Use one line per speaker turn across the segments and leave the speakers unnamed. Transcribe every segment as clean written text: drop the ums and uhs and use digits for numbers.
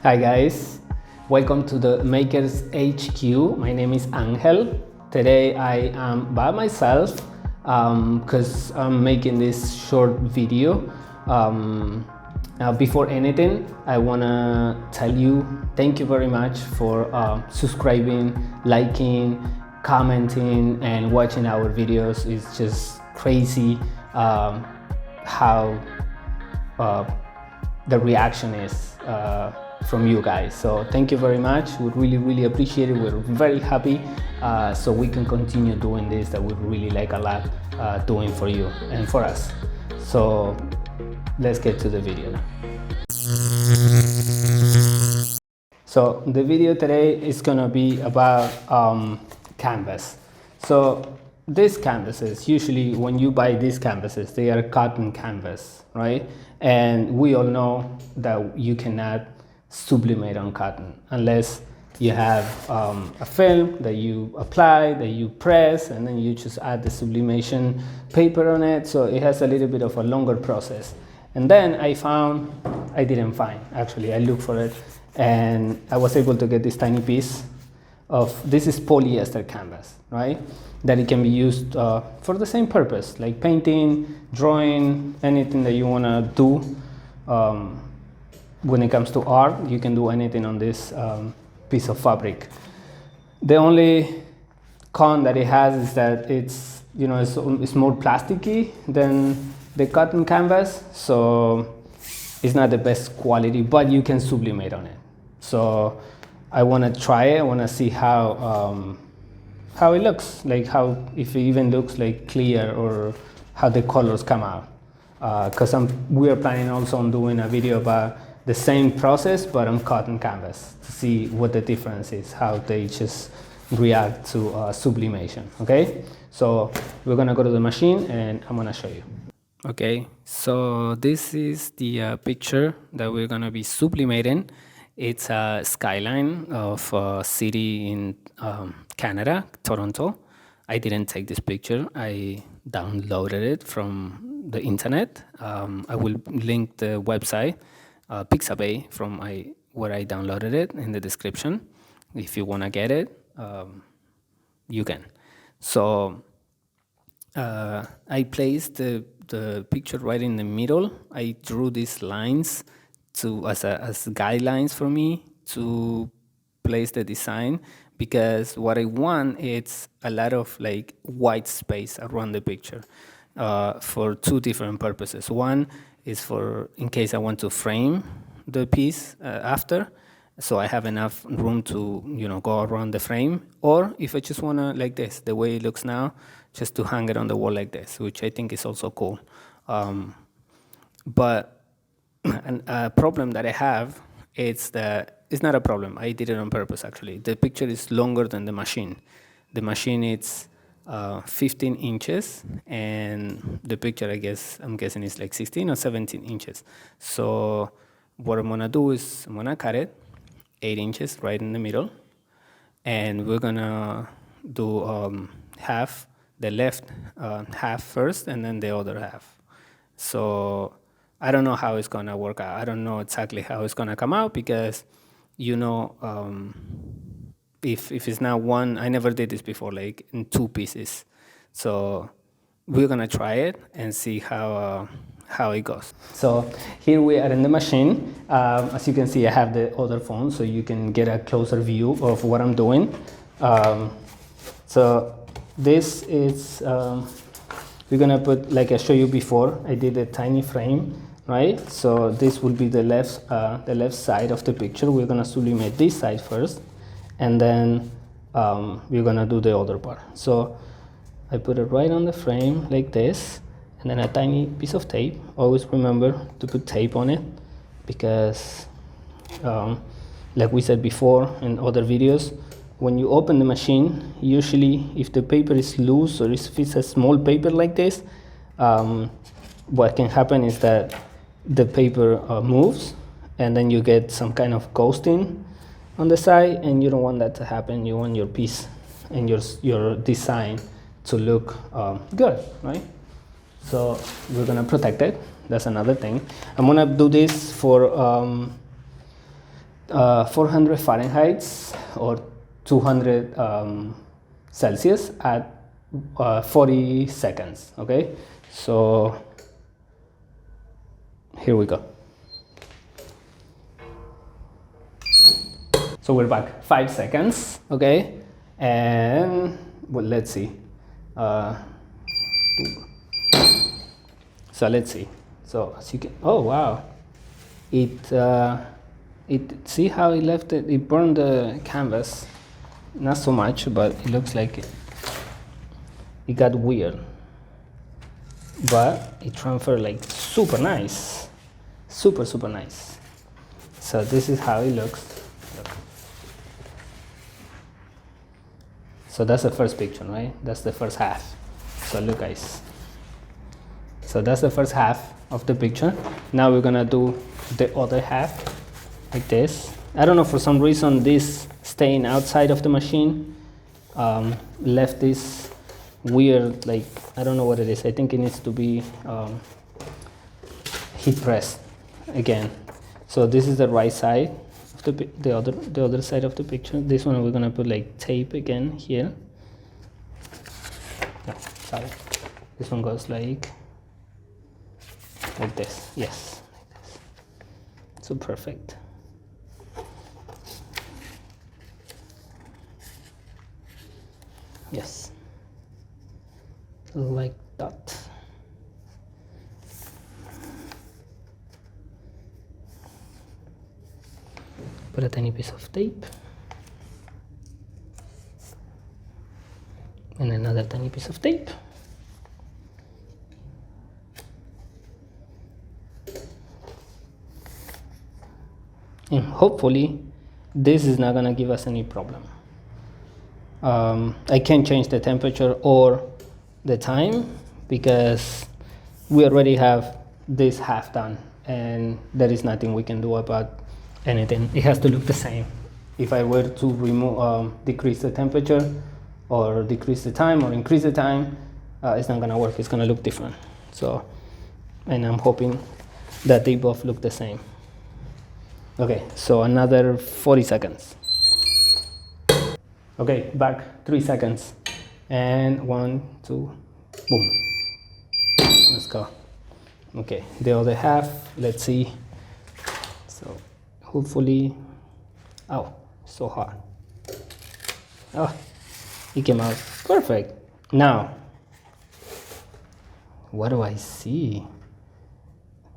Hi guys, welcome to the Makers HQ. My name is Angel. Today I am by myself because I'm making this short video. Before anything, I want to tell you thank you very much for subscribing, liking, commenting and watching our videos. It's just crazy how the reaction is from you guys. So thank you very much. We really appreciate it. We're very happy so we can continue doing this that we really like a lot doing for you and for us. So let's get to the video now. So the video today is gonna be about canvas. So these canvases, usually when you buy these canvases, they are cotton canvas, right? And we all know that you cannot sublimate on cotton unless you have a film that you apply, that you press, and then you just add the sublimation paper on it. So it has a little bit of a longer process. And then I didn't find, actually, I looked for it, and I was able to get this tiny piece of, this is polyester canvas, right? That it can be used for the same purpose, like painting, drawing, anything that you want to do. When it comes to art, you can do anything on this piece of fabric. The only con that it has is that it's, you know, it's more plasticky than the cotton canvas, so it's not the best quality, but you can sublimate on it. So I want to try it. I want to see how it looks, like if it even looks like clear, or how the colors come out. Because we are planning also on doing a video about the same process but on cotton canvas to see what the difference is, how they just react to sublimation. Okay, so we're gonna go to the machine and I'm gonna show you. Okay, so this is the picture that we're gonna be sublimating. It's a skyline of a city in Canada, Toronto. I didn't take this picture. I downloaded it from the internet. I will link the website, Pixabay, from where I downloaded it in the description. If you want to get it, you can. So I placed the picture right in the middle. I drew these lines as guidelines for me to place the design, because what I want is a lot of like white space around the picture for two different purposes. One is for in case I want to frame the piece after, so I have enough room to, you know, go around the frame, or if I just want to, like this, the way it looks now, just to hang it on the wall like this, which I think is also cool. But a problem that I have is that it's not a problem. I did it on purpose, actually. The picture is longer than the machine. The machine is 15 inches, and the picture, I'm guessing is like 16 or 17 inches. So what I'm gonna do is I'm gonna cut it 8 inches right in the middle, and we're gonna do half, the left half first, and then the other half. So I don't know how it's gonna work out. I don't know exactly how it's gonna come out, because, you know, if it's not one, I never did this before, like in two pieces. So we're gonna try it and see how it goes. So here we are in the machine. As you can see, I have the other phone, so you can get a closer view of what I'm doing. So this is, we're gonna put, like I showed you before, I did a tiny frame, right? So this will be the left side of the picture. We're gonna sublimate this side first, and then we're gonna do the other part. So I put it right on the frame like this, and then a tiny piece of tape. Always remember to put tape on it, because like we said before in other videos, when you open the machine, usually if the paper is loose, or if it's a small paper like this, what can happen is that the paper moves, and then you get some kind of ghosting on the side, and you don't want that to happen. You want your piece and your design to look good, right? So we're gonna protect it. That's another thing. I'm gonna do this for 400 Fahrenheit or 200 Celsius at 40 seconds. Okay, so here we go. So we're back 5 seconds. Okay, and well, let's see. So let's see. So as you can, oh wow, it see how it left it. It burned the canvas, not so much, but it looks like it got weird. But it transferred like super nice, super nice. So this is how it looks. Look. So that's the first picture, right? That's the first half. So look, guys. So that's the first half of the picture. Now we're gonna do the other half like this. I don't know, for some reason this stain outside of the machine left this weird, like, I don't know what it is. I think it needs to be heat pressed again. So this is the right side of the other side of the picture. This one we're gonna put like tape again here. No, sorry. This one goes like this. Yes, like this. So perfect. Yes, like that. Put a tiny piece of tape and another tiny piece of tape. And hopefully this is not gonna give us any problem. I can't change the temperature or the time because we already have this half done and there is nothing we can do about anything. It has to look the same. If I were to remove, decrease the temperature or decrease the time or increase the time, it's not gonna work. It's gonna look different. So, and I'm hoping that they both look the same. Okay, so another 40 seconds. Okay, back 3 seconds. And 1, 2, boom. Let's go. Okay, the other half, let's see. So hopefully, oh, so hard. Oh, it came out perfect. Now, what do I see?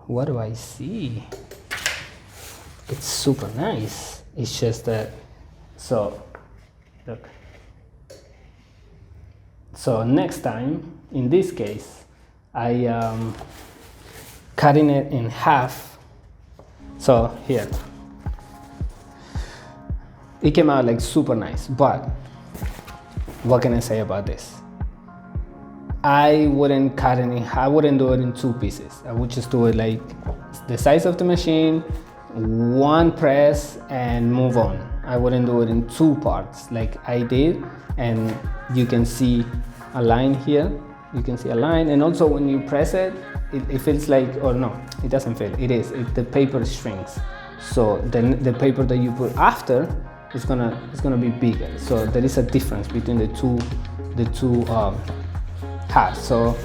What do I see? It's super nice. It's just that, so look. So next time, in this case, I cutting it in half. So here, it came out like super nice, but what can I say about this? I wouldn't cut it in half. I wouldn't do it in 2 pieces. I would just do it like the size of the machine, 1 press and move on. I wouldn't do it in 2 parts like I did, and you can see a line here. You can see a line, and also when you press it, it feels like, or no, it doesn't feel. It is. The paper shrinks. So then the paper that you put after is gonna be bigger. So there is a difference between the two halves. So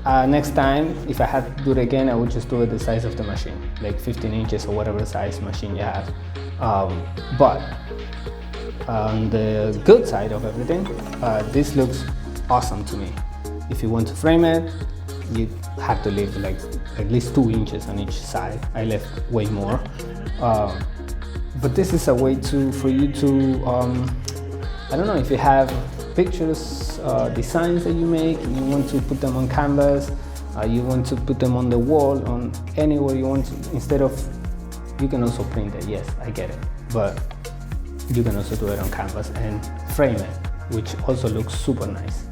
next time, if I had to do it again, I would just do it the size of the machine, like 15 inches or whatever size machine you have. But on the good side of everything, this looks awesome to me. If you want to frame it, you have to leave like at least 2 inches on each side. I left way more. But this is a way for you to, I don't know, if you have pictures, designs that you make, and you want to put them on canvas, you want to put them on the wall, on anywhere you want to, instead of, you can also print it, yes, I get it, but you can also do it on canvas and frame it, which also looks super nice.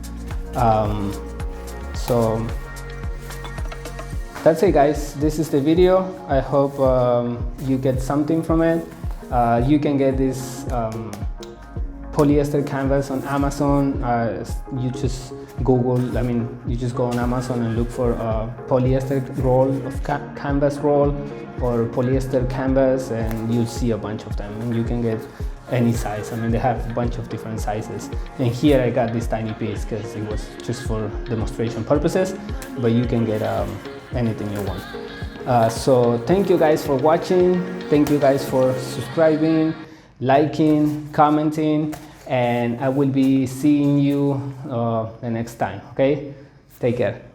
So that's it, guys. This is the video. I hope you get something from it. You can get this polyester canvas on Amazon. You just you just go on Amazon and look for a polyester roll of canvas roll, or polyester canvas, and you'll see a bunch of them, and you can get any size. I mean, they have a bunch of different sizes. And here I got this tiny piece because it was just for demonstration purposes, but you can get anything you want. So thank you guys for watching. Thank you guys for subscribing, liking, commenting, and I will be seeing you the next time. Okay, take care.